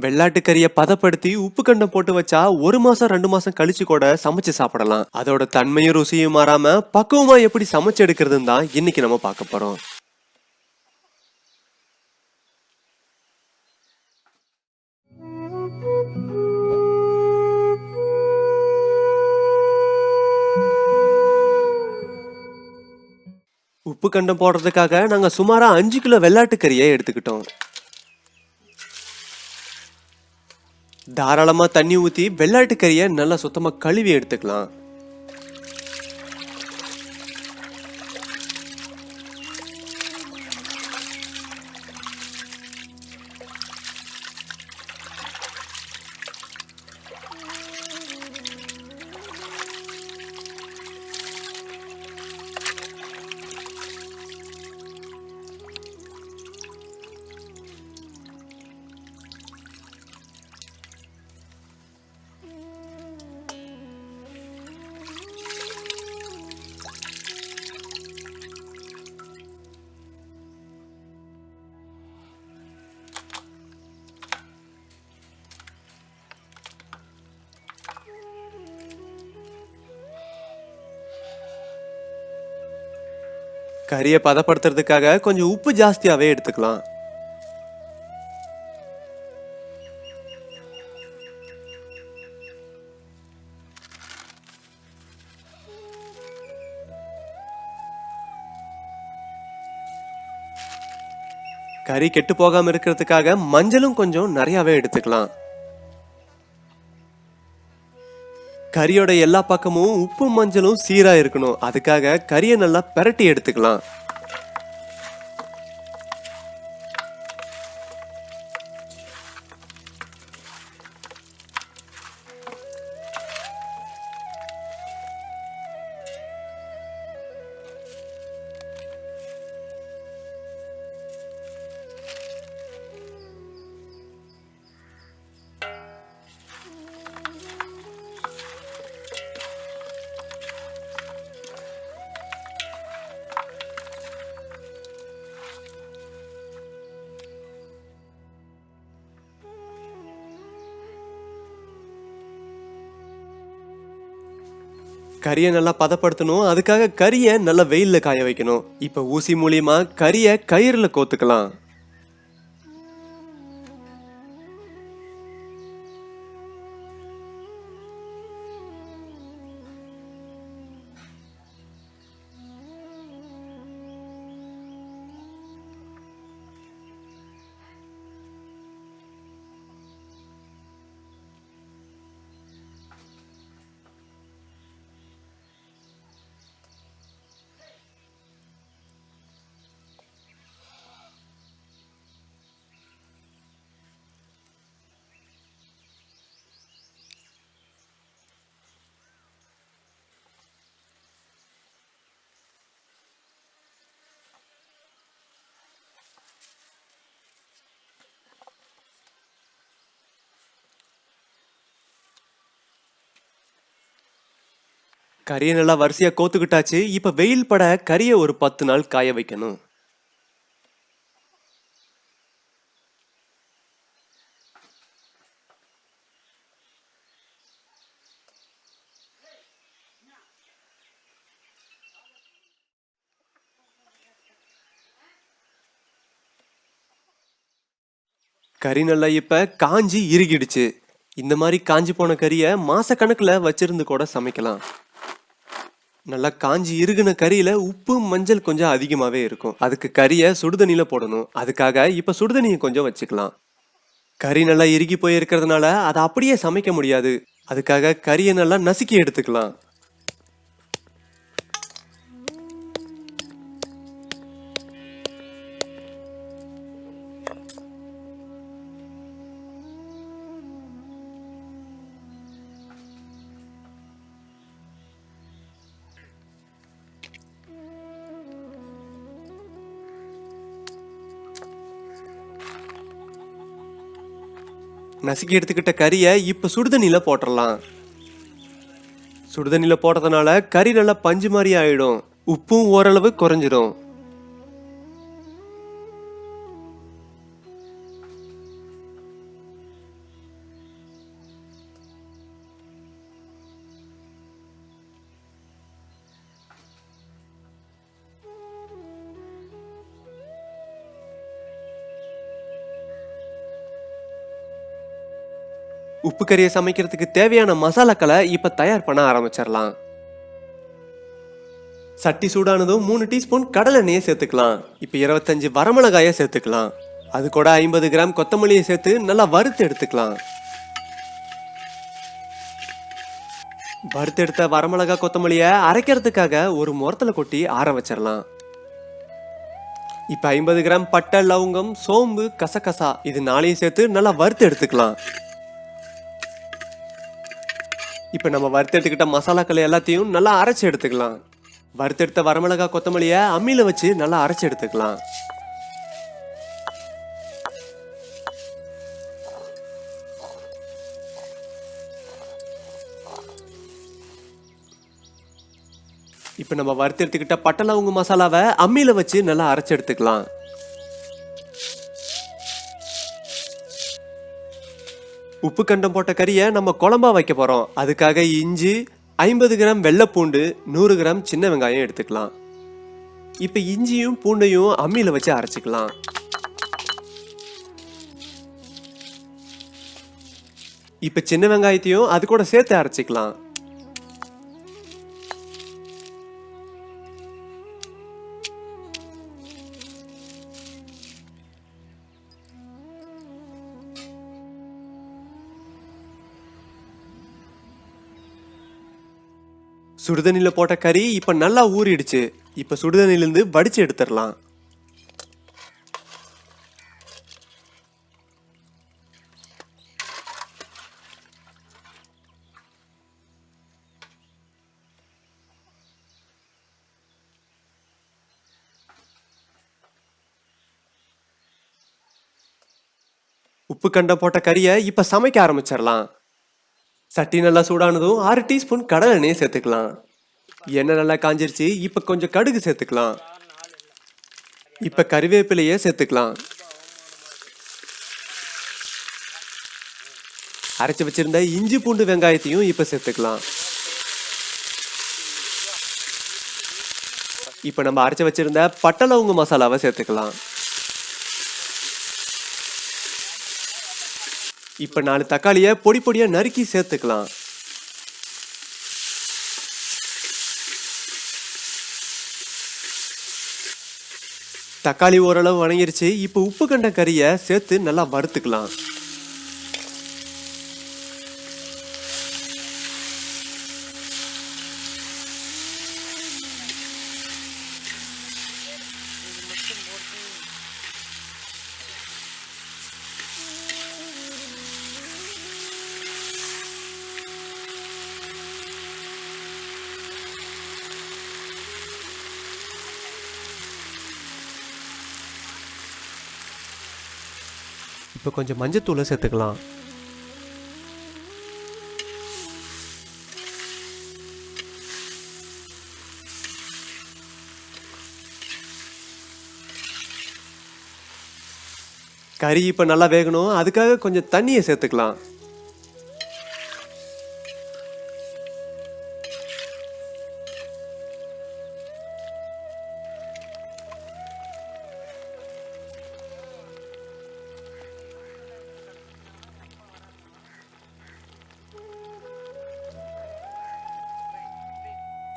வெள்ளாட்டு கறியை பதப்படுத்தி உப்பு கண்டம் போட்டு வச்சா 1 மாசம் 2 மாசம் கழிச்சு கூட சமைச்சு சாப்பிடலாம். அதோட தன்மையும் ருசியும் மாறாம பக்குவமா எப்படி சமைச்சு எடுக்கிறதுன்னு தான் இன்னைக்கு நம்ம பார்க்க போறோம். உப்பு கண்டம் போடுறதுக்காக நாங்க சுமாரா 5 கிலோ வெள்ளாட்டு கறியை எடுத்துக்கிட்டோம். தாராளமா தண்ணி ஊத்தி வெள்ளாட்டு கறியை நல்லா சுத்தமா கழுவி எடுத்துக்கலாம். கறியை பதப்படுத்துறதுக்காக கொஞ்சம் உப்பு ஜாஸ்தியாவே எடுத்துக்கலாம். கறி கெட்டு போகாம இருக்கிறதுக்காக மஞ்சளும் கொஞ்சம் நிறையவே எடுத்துக்கலாம். கறியோட எல்லா பக்கமும் உப்பு மஞ்சளும் சீரா இருக்கணும். அதுக்காக கறியை நல்லா பிரட்டி எடுத்துக்கலாம். கறியை நல்லா பதப்படுத்தணும். அதுக்காக கறியை நல்லா வெயில்ல காய வைக்கணும். இப்ப ஊசி மூலியமா கறியை கயிறுல கோத்துக்கலாம். கறியை நல்லா வரிசையா கோத்துக்கிட்டாச்சு. இப்ப வெயில் பட கறியை ஒரு 10 நாள் காய வைக்கணும். கறி நல்லா இப்ப காஞ்சி இறுகிடுச்சு. இந்த மாதிரி காஞ்சி போன கறியை மாசக்கணக்குல வச்சிருந்து கூட சமைக்கலாம். நல்லா காஞ்சி இறுகுன கறியில உப்பு மஞ்சள் கொஞ்சம் அதிகமாவே இருக்கும். அதுக்கு கறியை சுடுதண்ணில போடணும். அதுக்காக இப்ப சுடுதண்ணியை கொஞ்சம் வச்சுக்கலாம். கறி நல்லா இறுகி போயிருக்கிறதுனால அதை அப்படியே சமைக்க முடியாது. அதுக்காக கறியை நல்லா நசுக்கி எடுத்துக்கலாம். நசுக்கி எடுத்துக்கிட்ட கறியை இப்ப சுடுதண்ணில போட்டுடலாம். சுடுதண்ணில போடுறதுனால கறி நல்லா பஞ்சு மாதிரி ஆயிடும். உப்பும் ஓரளவு குறைஞ்சிடும். உப்பு கறியை சமைக்கிறதுக்கு தேவையான மசாலாக்களை இப்ப தயார் பண்ண ஆரம்பிச்சிடலாம். சட்டி சூடானதும் 3 டீஸ்பூன் கடலை எண்ணெயை சேர்த்துக்கலாம். இப்ப 25 வரமிளகாயை சேர்த்துக்கலாம். அது கூட 50 கிராம் கொத்தமல்லியை சேர்த்து நல்லா வறுத்து எடுத்துக்கலாம். வறுத்து எடுத்த வரமிளகா கொத்தமல்லியை அரைக்கிறதுக்காக ஒரு முறத்துல கொட்டி ஆற வச்சிடலாம். இப்ப 50 கிராம் பட்டை, லவங்கம், சோம்பு, கசகசா இது 4ஐயும் சேர்த்து நல்லா வறுத்து எடுத்துக்கலாம். இப்ப நம்ம வறுத்து எடுத்துக்கிட்ட மசாலாக்கள் எல்லாத்தையும் நல்லா அரைச்சு எடுத்துக்கலாம். வறுத்தெடுத்த வரமிளகா கொத்தமல்லியை அம்மியில வச்சு நல்லா அரைச்சு எடுத்துக்கலாம். இப்ப நம்ம வறுத்து எடுத்துக்கிட்ட பட்டை லவங்க மசாலாவை அம்மியில வச்சு நல்லா அரைச்சு எடுத்துக்கலாம். உப்பு கண்டம் போட்ட கறியை நம்ம குழம்பா வைக்க போறோம். அதுக்காக இஞ்சி, 50 கிராம் வெள்ளைப்பூண்டு, 100 கிராம் சின்ன வெங்காயம் எடுத்துக்கலாம். இப்ப இஞ்சியும் பூண்டையும் அம்மியில வச்சு அரைச்சிக்கலாம். இப்ப சின்ன வெங்காயத்தையும் அது கூட சேர்த்து அரைச்சிக்கலாம். சுடுதண்ணில போட்ட கறி இப்ப நல்லா ஊறிடுச்சு. இப்ப சுடுதண்ணிலிருந்து வடிச்சு எடுத்துடலாம். உப்பு கண்டம் போட்ட கறியை இப்ப சமைக்க ஆரம்பிச்சிடலாம். சட்டி நல்லா சூடானதும் 6 டீஸ்பூன் கடலை எண்ணெயை சேர்த்துக்கலாம். எண்ணெய் நல்லா காஞ்சிருச்சு. இப்ப கொஞ்சம் கடுகு சேர்த்துக்கலாம். இப்ப கறிவேப்பிலையை சேர்த்துக்கலாம். அரைச்சு வச்சிருந்த இஞ்சி பூண்டு வெங்காயத்தையும் இப்ப சேர்த்துக்கலாம். இப்ப நம்ம அரைச்சு வச்சிருந்த பட்டை லவங்க மசாலாவை சேர்த்துக்கலாம். இப்ப 4 தக்காளியை பொடி பொடியா நறுக்கி சேர்த்துக்கலாம். தக்காளி ஓரளவு வணங்கிருச்சு. இப்ப உப்பு கண்ட கறியை சேர்த்து நல்லா வறுத்துக்கலாம். இப்போ கொஞ்சம் மஞ்சத்தூளை சேர்த்துக்கலாம். கறி இப்போ நல்லா வேகணும். அதுக்காக கொஞ்சம் தண்ணியை சேர்த்துக்கலாம்.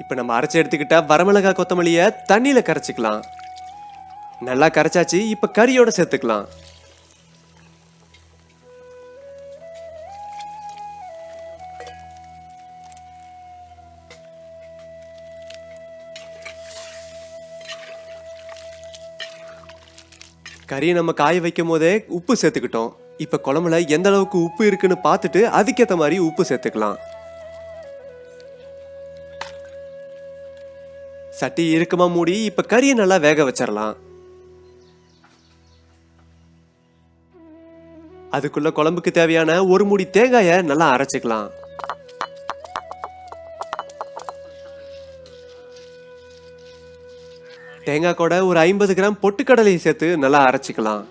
இப்போ நம்ம அரைச்சி எடுத்துக்கிட்ட வரமிளகா கொத்தமல்லியை தண்ணியில கரைச்சிக்கலாம். நல்லா கரைச்சாச்சு. இப்போ கறியோட சேர்த்துக்கலாம். கறியை நம்ம காய வைக்கும் போதே உப்பு சேர்த்துக்கிட்டோம். இப்ப குழம்புல எந்த அளவுக்கு உப்பு இருக்குன்னு பார்த்துட்டு அதுக்கேற்ற மாதிரி உப்பு சேர்த்துக்கலாம். சட்டி இறுக்கமா மூடி இப்ப கறியை நல்லா வேக வச்சிடலாம். அதுக்குள்ள குழம்புக்கு தேவையான ஒரு மூடி தேங்காயை நல்லா அரைச்சிக்கலாம். தேங்காய் கூட ஒரு 50 கிராம் பொட்டுக்கடலையை சேர்த்து நல்லா அரைச்சிக்கலாம்.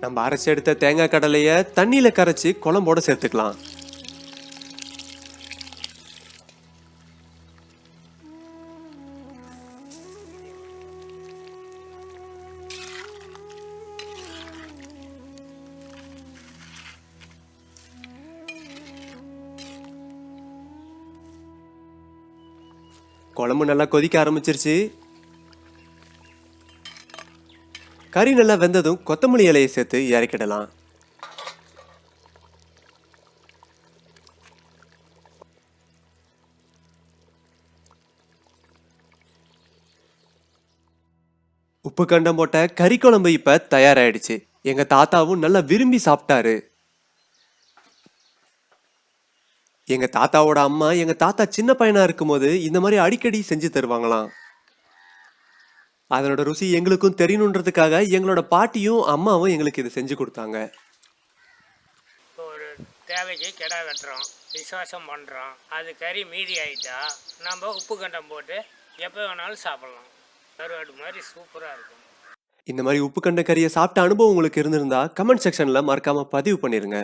நம்ம அரைச்சி எடுத்த தேங்காய் கடலைய தண்ணியில கரைச்சி குழம்போட சேர்த்துக்கலாம். குழம்பு நல்லா கொதிக்க ஆரம்பிச்சிருச்சு. கறி நல்லா வெந்ததும் கொத்தமல்லி இலையை சேர்த்து இறக்கிடலாம். உப்பு கண்டம் போட்ட கறி குழம்பு இப்ப தயாராயிடுச்சு. எங்க தாத்தாவும் நல்லா விரும்பி சாப்பிட்டாரு. எங்க தாத்தாவோட அம்மா எங்க தாத்தா சின்ன பையனா இருக்கும்போது இந்த மாதிரி அடிக்கடி செஞ்சு தருவாங்களாம். அதனோட ருசி எங்களுக்கும் தெரியணுன்றதுக்காக எங்களோட பாட்டியும் அம்மாவும் எங்களுக்கு இதை செஞ்சு கொடுத்தாங்க. இப்போ ஒரு தேவைக்கு கிடா வெட்டுறோம், விசுவாசம் பண்ணுறோம், அது கறி மீதி ஆகிட்டா நம்ம உப்பு கண்டம் போட்டு எப்போ வேணாலும் சாப்பிட்லாம். கருவாடு மாதிரி சூப்பராக இருக்கும். இந்த மாதிரி உப்பு கண்ட கறியை சாப்பிட்ட அனுபவம் உங்களுக்கு இருந்திருந்தா கமெண்ட் செக்ஷன்ல மறக்காம பதிவு பண்ணிருங்க.